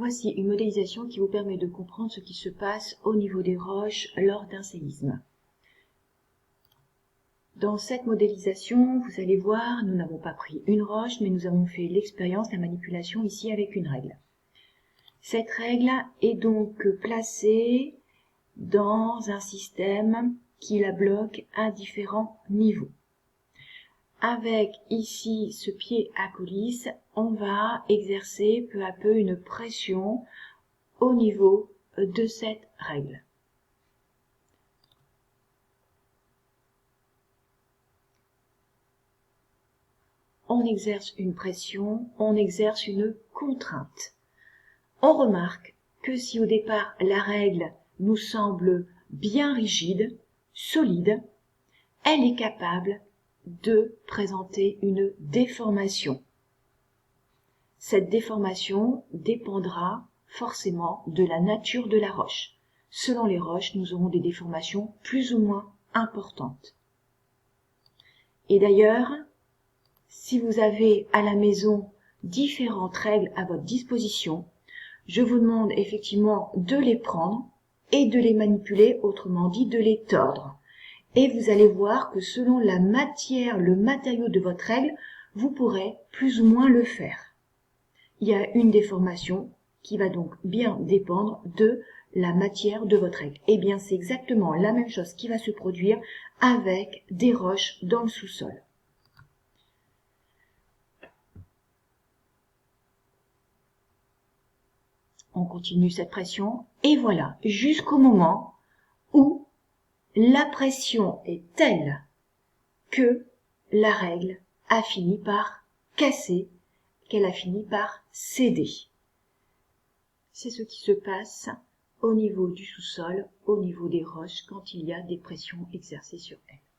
Voici une modélisation qui vous permet de comprendre ce qui se passe au niveau des roches lors d'un séisme. Dans cette modélisation, vous allez voir, nous n'avons pas pris une roche, mais nous avons fait l'expérience de la manipulation ici avec une règle. Cette règle est donc placée dans un système qui la bloque à différents niveaux. Avec ici ce pied à coulisse, on va exercer peu à peu une pression au niveau de cette règle. On exerce une pression, on exerce une contrainte. On remarque que si au départ la règle nous semble bien rigide, solide, elle est capable de présenter une déformation. Cette déformation dépendra forcément de la nature de la roche. Selon les roches, nous aurons des déformations plus ou moins importantes. Et d'ailleurs, si vous avez à la maison différentes règles à votre disposition, je vous demande effectivement de les prendre et de les manipuler, autrement dit de les tordre. Et vous allez voir que selon la matière, le matériau de votre règle, vous pourrez plus ou moins le faire. Il y a une déformation qui va donc bien dépendre de la matière de votre règle. Eh bien, c'est exactement la même chose qui va se produire avec des roches dans le sous-sol. On continue cette pression et voilà, jusqu'au moment où la pression est telle que la règle a fini par casser, qu'elle a fini par céder. C'est ce qui se passe au niveau du sous-sol, au niveau des roches, quand il y a des pressions exercées sur elles.